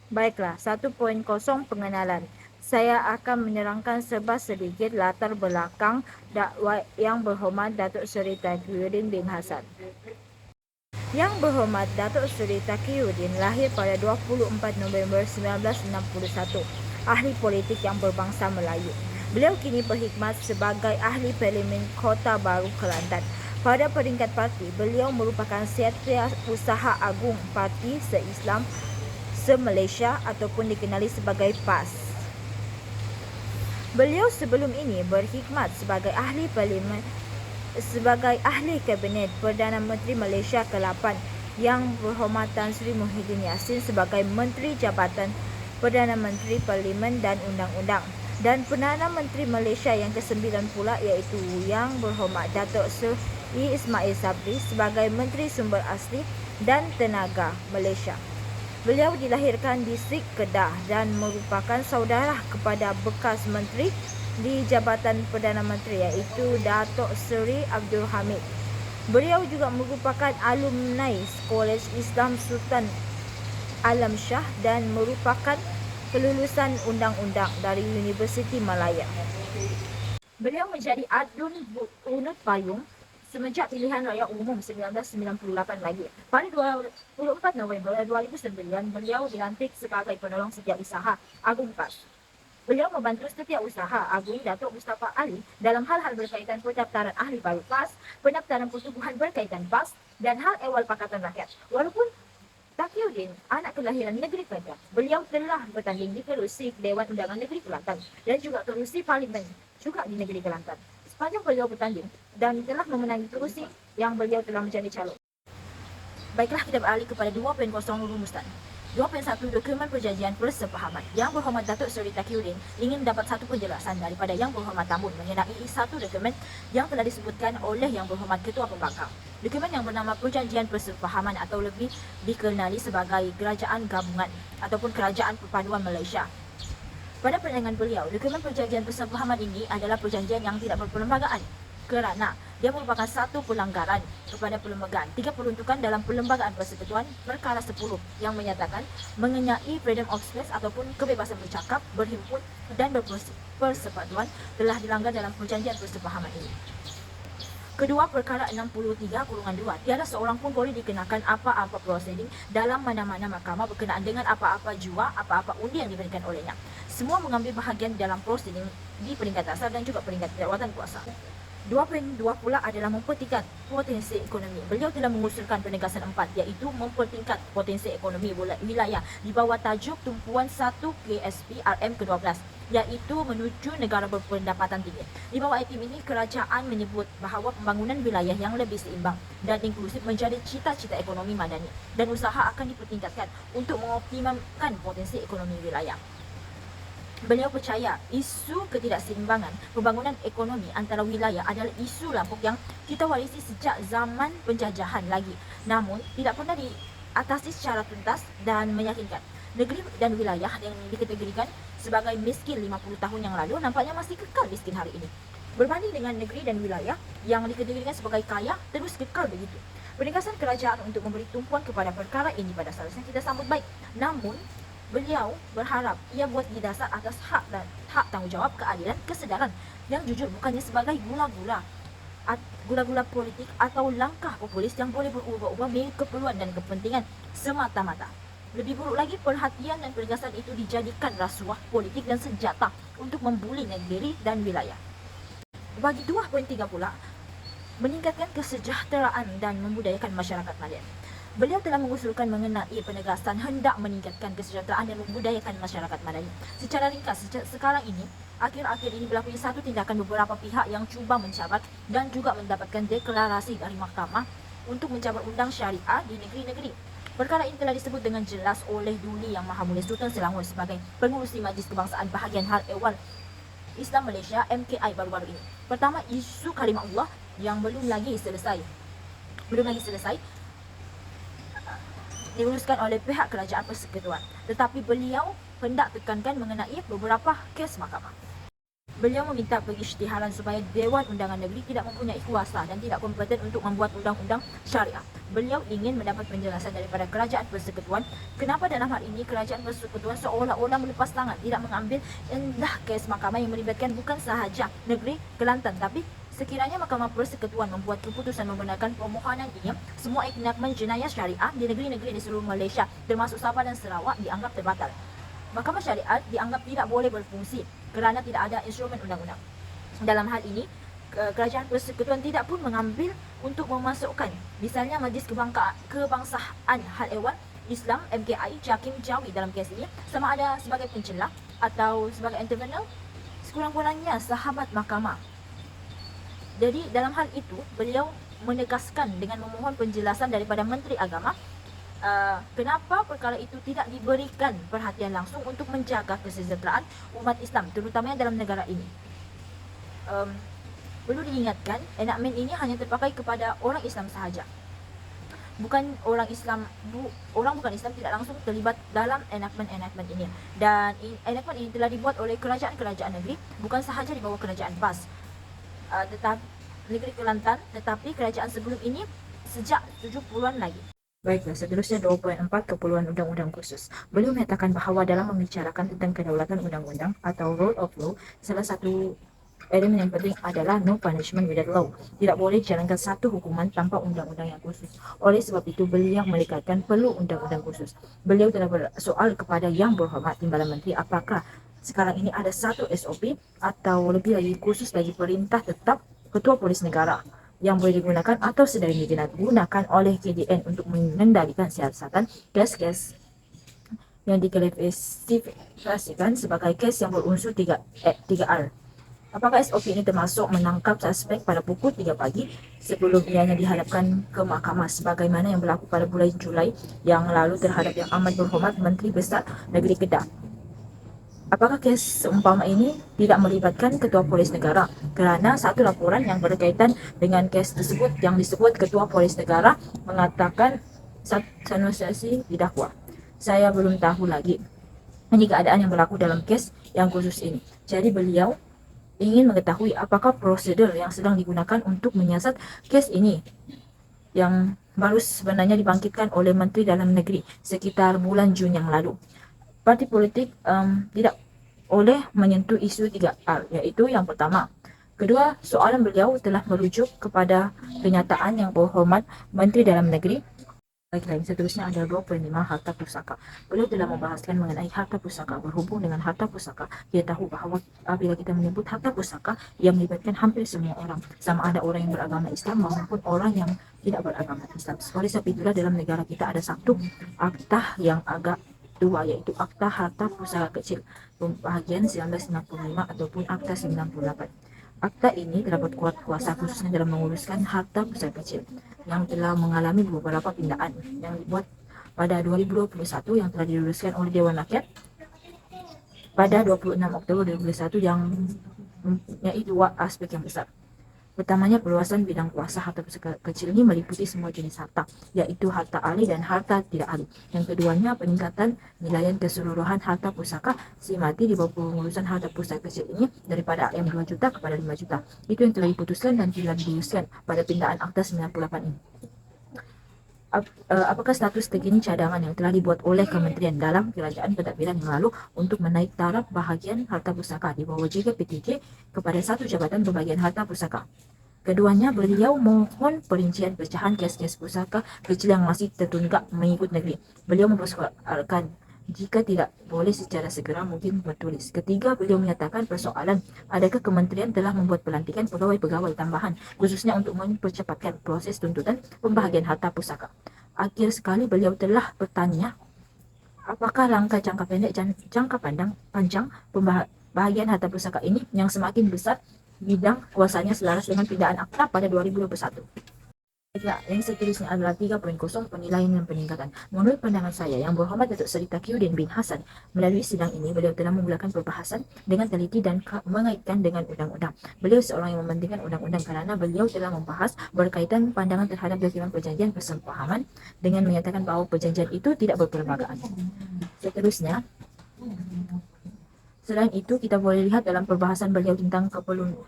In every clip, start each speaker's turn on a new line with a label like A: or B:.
A: Baiklah, 1.0 pengenalan. Saya akan menerangkan sedikit latar belakang Yang Berhormat Datuk Seri Taqiyuddin bin Hassan. Yang Berhormat Datuk Seri Taqiyuddin lahir pada 24 November 1961, ahli politik yang berbangsa Melayu. Beliau kini berkhidmat sebagai ahli Parlimen Kota Baru Kelantan. Pada peringkat parti, beliau merupakan Setiausaha Agung Parti Se-Islam Se-Malaysia ataupun dikenali sebagai PAS. Beliau sebelum ini berkhidmat sebagai ahli Parlimen sebagai ahli Kabinet Perdana Menteri Malaysia ke-8, Yang Berhormat Tan Sri Muhyiddin Yassin sebagai Menteri Jabatan Perdana Menteri Parlimen dan Undang-Undang, dan Perdana Menteri Malaysia yang ke-9 pula iaitu Yang Berhormat Datuk Seri Ismail Sabri sebagai Menteri Sumber Asli dan Tenaga Malaysia. Beliau dilahirkan di Srik Kedah dan merupakan saudara kepada bekas menteri di Jabatan Perdana Menteri iaitu Datuk Seri Abdul Hamid. Beliau juga merupakan alumni College Islam Sultan Alam Shah dan merupakan kelulusan undang-undang dari Universiti Malaya. Beliau menjadi adun unut payung semenjak pilihan raya umum 1998 lagi. Pada 24 November 2009, beliau dilantik sebagai penolong setiausaha Agung PAS. Beliau membantu Setiausaha Agung Datuk Mustafa Ali dalam hal-hal berkaitan pendaftaran ahli baru PAS, pendaftaran pertubuhan berkaitan PAS dan hal ehwal Pakatan Rakyat. Walaupun Taqiyuddin anak kelahiran negeri Kedah, beliau telah bertanding di kerusi Dewan Undangan Negeri Kelantan dan juga kerusi Parlimen juga di negeri Kelantan. Sepanjang beliau bertanding dan telah memenangi kerusi yang beliau telah menjadi calon. Baiklah, kita beralih kepada 2.0 rumusan. 2.1 Dokumen Perjanjian Persefahaman. Yang Berhormat Datuk Seri Taqiyuddin ingin dapat satu penjelasan daripada Yang Berhormat Tamun mengenai satu dokumen yang telah disebutkan oleh Yang Berhormat Ketua Pembangkang. Dokumen yang bernama Perjanjian Persefahaman atau lebih dikenali sebagai Kerajaan Gabungan ataupun Kerajaan Perpaduan Malaysia. Pada pandangan beliau, dokumen perjanjian persefahaman ini adalah perjanjian yang tidak berperlembagaan kerana dia merupakan satu pelanggaran kepada perlembagaan. 3 peruntukan dalam Perlembagaan Persekutuan Perkara 10 yang menyatakan mengenai freedom of speech ataupun kebebasan bercakap, berhimpun dan berpersekutuan telah dilanggar dalam perjanjian persefahaman ini. Kedua, perkara 63/2, tiada seorang pun boleh dikenakan apa-apa proseding dalam mana-mana mahkamah berkenaan dengan apa-apa jua, apa-apa undi yang diberikan olehnya. Semua mengambil bahagian dalam proseding di peringkat dasar dan juga peringkat jawatan kuasa. 2.2 pula adalah mempertingkat potensi ekonomi. Beliau telah mengusulkan penegasan 4 iaitu mempertingkat potensi ekonomi wilayah di bawah tajuk tumpuan 1 KSP RM ke-12 iaitu menuju negara berpendapatan tinggi. Di bawah item ini, kerajaan menyebut bahawa pembangunan wilayah yang lebih seimbang dan inklusif menjadi cita-cita ekonomi madani dan usaha akan dipertingkatkan untuk mengoptimalkan potensi ekonomi wilayah. Beliau percaya isu ketidakseimbangan pembangunan ekonomi antara wilayah adalah isu lapuk yang kita warisi sejak zaman penjajahan lagi, namun tidak pernah diatasi secara tuntas dan meyakinkan. Negeri dan wilayah yang dikategorikan sebagai miskin 50 tahun yang lalu nampaknya masih kekal miskin hari ini. Berbanding dengan negeri dan wilayah yang dikategorikan sebagai kaya terus kekal begitu. Penegasan kerajaan untuk memberi tumpuan kepada perkara ini pada seharusnya kita sambut baik. Namun, beliau berharap ia buat didasar atas hak dan hak tanggungjawab, keadilan, kesedaran yang jujur, bukannya sebagai gula-gula politik atau langkah populis yang boleh berubah-ubah demi keperluan dan kepentingan semata-mata. Lebih buruk lagi, perhatian dan penegasan itu dijadikan rasuah politik dan senjata untuk membuli negeri dan wilayah. Bagi 2.3 pula, meningkatkan kesejahteraan dan membudayakan masyarakat Melayu. Beliau telah mengusulkan mengenai penegasan hendak meningkatkan kesejahteraan dan membudayakan masyarakat Madani. Secara ringkas, sekarang ini, akhir-akhir ini berlaku satu tindakan beberapa pihak yang cuba mencabar dan juga mendapatkan deklarasi dari mahkamah untuk mencabar undang syariah di negeri-negeri. Perkara ini telah disebut dengan jelas oleh Duli Yang Maha Mulia Sultan Selangor sebagai pengurusi Majlis Kebangsaan bahagian hal ehwal Islam Malaysia MKI baru-baru ini. Pertama, isu kalimah Allah yang belum lagi selesai diuruskan oleh pihak kerajaan persekutuan, tetapi beliau hendak tekankan mengenai beberapa kes mahkamah. Beliau meminta pengisytiharan supaya Dewan Undangan Negeri tidak mempunyai kuasa dan tidak kompeten untuk membuat undang-undang syariah. Beliau ingin mendapat penjelasan daripada Kerajaan Persekutuan kenapa dalam hal ini Kerajaan Persekutuan seolah-olah melepas tangan, tidak mengambil endah kes mahkamah yang melibatkan bukan sahaja negeri Kelantan, tapi sekiranya Mahkamah Persekutuan membuat keputusan membenarkan permohonan ini, semua enakmen jenayah syariah di negeri-negeri di seluruh Malaysia termasuk Sabah dan Sarawak dianggap terbatal. Mahkamah Syariat dianggap tidak boleh berfungsi kerana tidak ada instrumen undang-undang. Dalam hal ini, Kerajaan Persekutuan tidak pun mengambil untuk memasukkan misalnya Majlis Kebangsaan Hal Ehwal Islam MKI Hakim Jawi dalam kes ini sama ada sebagai pencelah atau sebagai intervener, sekurang-kurangnya sahabat mahkamah. Jadi dalam hal itu, beliau menegaskan dengan memohon penjelasan daripada Menteri Agama kenapa perkara itu tidak diberikan perhatian langsung untuk menjaga kesejahteraan umat Islam terutamanya dalam negara ini. Perlu diingatkan, enakmen ini hanya terpakai kepada orang Islam sahaja. Bukan orang Islam, orang bukan Islam tidak langsung terlibat dalam enakmen-enakmen ini. Dan enakmen ini telah dibuat oleh kerajaan-kerajaan negeri, bukan sahaja di bawah kerajaan PAS, negeri Kelantan, tetapi kerajaan sebelum ini sejak 70-an lagi. Baiklah, seterusnya 2.4 keperluan undang-undang khusus. Beliau menyatakan bahawa dalam membicarakan tentang kedaulatan undang-undang atau rule of law, salah satu elemen yang penting adalah no punishment without law. Tidak boleh dijalankan satu hukuman tanpa undang-undang yang khusus. Oleh sebab itu, beliau menekankan perlu undang-undang khusus. Beliau telah bersoal kepada Yang Berhormat Timbalan Menteri apakah sekarang ini ada satu SOP atau lebih lagi khusus bagi perintah tetap Ketua Polis Negara yang boleh digunakan atau sedang digunakan oleh KDN untuk mengendalikan siasatan kes-kes yang diklasifikasikan sebagai kes yang berunsur 3R. Apakah SOP ini termasuk menangkap suspek pada pukul 3 pagi sebelum ianya dihadapkan ke mahkamah sebagaimana yang berlaku pada bulan Julai yang lalu terhadap Yang Amat Berhormat Menteri Besar Negeri Kedah? Apakah kes seumpama ini tidak melibatkan Ketua Polis Negara? Kerana satu laporan yang berkaitan dengan kes tersebut yang disebut Ketua Polis Negara mengatakan Sanusi didakwa. Saya belum tahu lagi ini keadaan yang berlaku dalam kes yang khusus ini. Jadi beliau ingin mengetahui apakah prosedur yang sedang digunakan untuk menyiasat kes ini yang baru sebenarnya dibangkitkan oleh Menteri Dalam Negeri sekitar bulan Jun yang lalu. Parti politik tidak boleh menyentuh isu 3R, iaitu yang pertama. Kedua, soalan beliau telah merujuk kepada kenyataan Yang Berhormat Menteri Dalam Negeri. Baiklah, yang seterusnya ada 2.5 harta pusaka. Beliau telah membahaskan mengenai harta pusaka. Berhubung dengan harta pusaka, kita tahu bahawa apabila kita menyebut harta pusaka yang melibatkan hampir semua orang, sama ada orang yang beragama Islam maupun orang yang tidak beragama Islam. Oleh sebab itulah dalam negara kita ada satu akta yang agak tua, yaitu Akta Harta Pusaka Kecil Pembahagian 1995 ataupun Akta 98. Akta ini terdapat kuasa khususnya dalam menguruskan harta pusaka kecil yang telah mengalami beberapa pindaan yang dibuat pada 2021 yang telah diluluskan oleh Dewan Rakyat pada 26 Oktober 2021 yang mempunyai dua aspek yang besar. Pertamanya, perluasan bidang kuasa harta pusaka kecil ini meliputi semua jenis harta, yaitu harta ahli dan harta tidak ahli. Yang keduanya, peningkatan nilaian keseluruhan harta pusaka si mati di bawah pengurusan harta pusaka kecil ini daripada RM 2 juta kepada 5 juta. Itu yang telah diputuskan dan telah diluluskan pada pindaan Akta 98 ini. Apakah status terkini cadangan yang telah dibuat oleh Kementerian dalam Kerajaan Pentadbiran yang lalu untuk menaik taraf bahagian harta pusaka di bawah JKPTJ kepada satu jabatan pembagian harta pusaka? Keduanya, beliau mohon perincian pecahan kes-kes pusaka kecil yang masih tertunggak mengikut negeri. Beliau mempersoalkan jika tidak boleh secara segera mungkin bertulis. Ketiga, beliau menyatakan persoalan adakah kementerian telah membuat pelantikan pegawai-pegawai tambahan khususnya untuk mempercepatkan proses tuntutan pembahagian harta pusaka. Akhir sekali beliau telah bertanya apakah langkah jangka pendek dan jangka panjang pembahagian harta pusaka ini yang semakin besar bidang kuasanya selaras dengan pindaan akta pada 2021. Yang seterusnya adalah 3.0 penilaian dan peningkatan. Menurut pandangan saya, Yang Berhormat Datuk Seri Taqiyuddin bin Hassan melalui sidang ini, beliau telah memulakan perbahasan dengan teliti dan mengaitkan dengan undang-undang. Beliau seorang yang mementingkan undang-undang kerana beliau telah membahas berkaitan pandangan terhadap dokumen perjanjian persepahaman dengan menyatakan bahawa perjanjian itu tidak berperlembagaan. Seterusnya, Selain itu, kita boleh lihat dalam perbahasan beliau tentang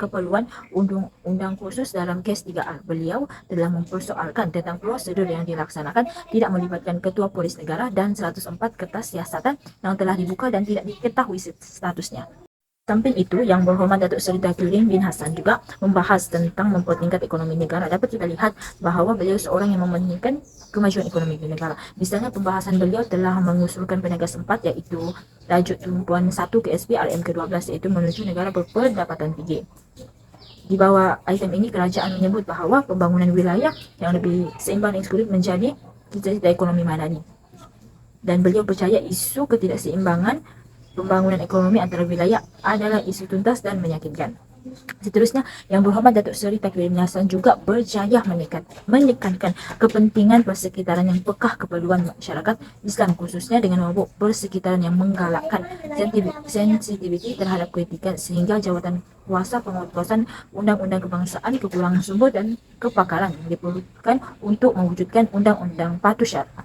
A: keperluan undang-undang khusus dalam kes 3A. Beliau telah mempersoalkan tentang prosedur yang dilaksanakan tidak melibatkan Ketua Polis Negara dan 104 kertas siasatan yang telah dibuka dan tidak diketahui statusnya. Samping itu, Yang Berhormat Datuk Seri Taufiruddin bin Hassan juga membahas tentang mempertingkat ekonomi negara. Dapat kita lihat bahawa beliau seorang yang mementingkan kemajuan ekonomi negara. Misalnya, pembahasan beliau telah mengusulkan penegas 4, iaitu tajuk tumpuan 1 KSP RM ke-12, iaitu menuju negara berpendapatan tinggi. Di bawah item ini, kerajaan menyebut bahawa pembangunan wilayah yang lebih seimbang dan inklusif menjadi cita-cita ekonomi madani. Dan beliau percaya isu ketidakseimbangan pembangunan ekonomi antara wilayah adalah isu tuntas dan meyakinkan. Seterusnya, Yang Berhormat Datuk Seri Taufiruddin bin Hassan juga berjaya menekankan kepentingan persekitaran yang pekah keperluan masyarakat Islam, khususnya dengan membawa persekitaran yang menggalakkan sensitiviti terhadap kritikan, sehingga jawatan kuasa penguatkuasaan undang-undang kebangsaan kekurangan sumber dan kepakaran yang diperlukan untuk mewujudkan undang-undang patuh syarat.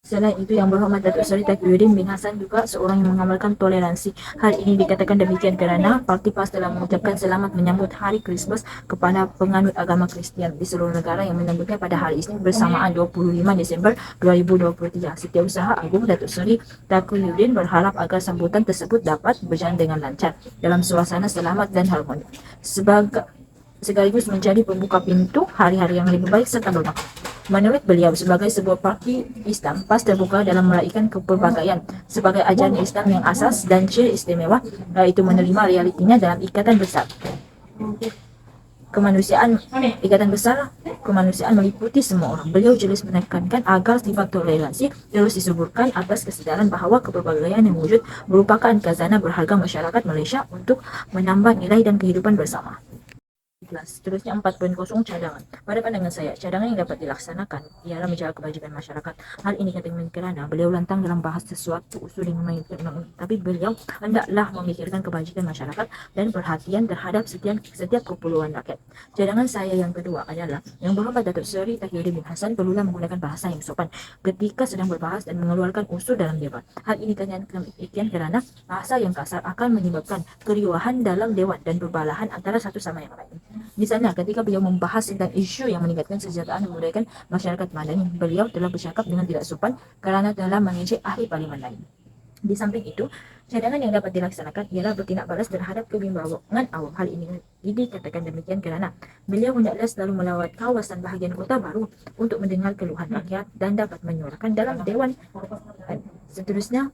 A: Selain itu, Yang Berhormat Datuk Seri Taufiruddin bin Hassan juga seorang yang mengamalkan toleransi. Hal ini dikatakan demikian kerana Parti PAS telah mengucapkan selamat menyambut Hari Krismas kepada penganut agama Kristian di seluruh negara yang menyambutnya pada hari Isnin bersamaan 25 Desember 2023. Setiausaha Agung Datuk Seri Taufiruddin berharap agar sambutan tersebut dapat berjalan dengan lancar dalam suasana selamat dan harmoni, sekaligus menjadi pembuka pintu hari-hari yang lebih baik serta bermakna. Menurut beliau, sebagai sebuah parti Islam, PAS terbuka dalam meraihkan kepelbagaian sebagai ajaran Islam yang asas dan ciri istimewa, yaitu menerima realitinya dalam ikatan besar kemanusiaan meliputi semua orang. Beliau jelas menekankan agar sifat toleransi terus disuburkan atas kesedaran bahawa kepelbagaian yang wujud merupakan khazanah berharga masyarakat Malaysia untuk menambah nilai dan kehidupan bersama. Seterusnya 4.0 cadangan. Pada pandangan saya, cadangan yang dapat dilaksanakan ialah menjaga kebajikan masyarakat. Hal ini katakan kerana beliau lantang dalam bahas sesuatu usul yang mengikut undang-undang, tapi beliau hendaklah memikirkan kebajikan masyarakat dan perhatian terhadap setiap keperluan rakyat. Cadangan saya yang kedua adalah Yang Berhormat Datuk Seri Taufiruddin bin Hassan perlulah menggunakan bahasa yang sopan ketika sedang berbahas dan mengeluarkan usul dalam dewan. Hal ini demikian kerana bahasa yang kasar akan menyebabkan keriuhan dalam dewan dan perbalahan antara satu sama yang lain. Misalnya, ketika beliau membahas tentang isu yang meningkatkan kesejahteraan dan memudahkan masyarakat madani, beliau telah bercakap dengan tidak sopan kerana telah mengejek ahli parlimen lain. Di samping itu, cadangan yang dapat dilaksanakan ialah bertindak balas terhadap kebimbangan awam. Hal ini dikatakan demikian kerana beliau hendaklah selalu melawat kawasan bahagian Kota Baru untuk mendengar keluhan rakyat dan dapat menyuarakan dalam dewan. Seterusnya,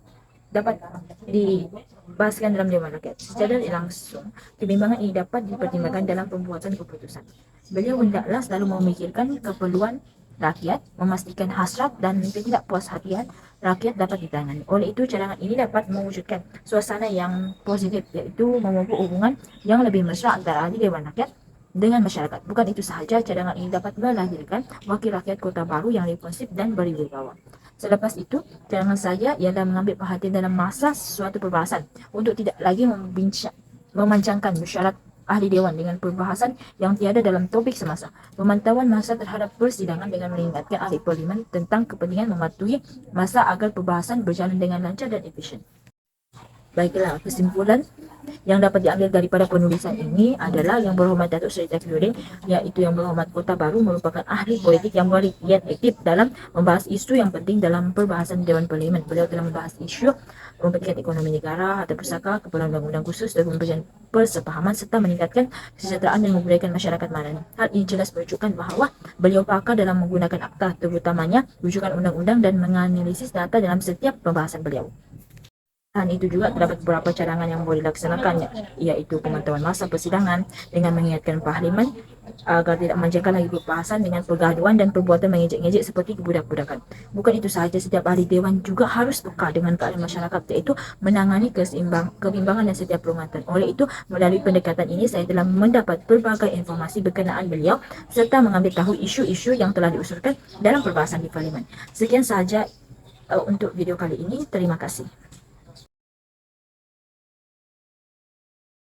A: dapat dibahaskan dalam Dewan Rakyat. Secara langsung, kebimbangan ini dapat dipertimbangkan dalam pembuatan keputusan. Beliau hendaklah selalu memikirkan keperluan rakyat, memastikan hasrat dan ketidakpuashatian rakyat dapat ditangani. Oleh itu, cadangan ini dapat mewujudkan suasana yang positif, iaitu memupuk hubungan yang lebih mesra antara ahli Dewan Rakyat dengan masyarakat. Bukan itu sahaja, cadangan ini dapat melahirkan wakil rakyat Kota Baru yang responsif dan berwibawa. Selepas itu, cadangan saya ialah mengambil perhatian dalam masa suatu perbahasan untuk tidak lagi memancangkan mesyuarat ahli dewan dengan perbahasan yang tiada dalam topik semasa. Pemantauan masa terhadap persidangan dengan mengingatkan ahli parlimen tentang kepentingan mematuhi masa agar perbahasan berjalan dengan lancar dan efisien. Baiklah, kesimpulan yang dapat diambil daripada penulisan ini adalah Yang Berhormat Datuk Seri Taufiruddin, iaitu Yang Berhormat Kota Baru, merupakan ahli politik yang bergiat aktif dalam membahas isu yang penting dalam perbahasan Dewan Parlimen. Beliau telah membahas isu mempertingkat ekonomi negara, harta pusaka, keperluan undang-undang khusus dan pemberian persepahaman serta meningkatkan kesejahteraan dan membudayakan masyarakat madani. Hal ini jelas menunjukkan bahawa beliau pakar dalam menggunakan akta, terutamanya rujukan undang-undang dan menganalisis data dalam setiap pembahasan beliau. Dan itu juga terdapat beberapa cadangan yang boleh dilaksanakan, iaitu pemantauan masa persidangan dengan mengingatkan parlimen agar tidak memanjangkan lagi perbahasan dengan pergaduhan dan perbuatan mengejek-ngejek seperti kebudak-budakan. Bukan itu sahaja, setiap ahli dewan juga harus peka dengan keadaan masyarakat, iaitu menangani kebimbangan dan setiap perumatan. Oleh itu, melalui pendekatan ini saya telah mendapat pelbagai informasi berkenaan beliau serta mengambil tahu isu-isu yang telah diusulkan dalam perbahasan di parlimen. Sekian sahaja untuk video kali ini. Terima kasih.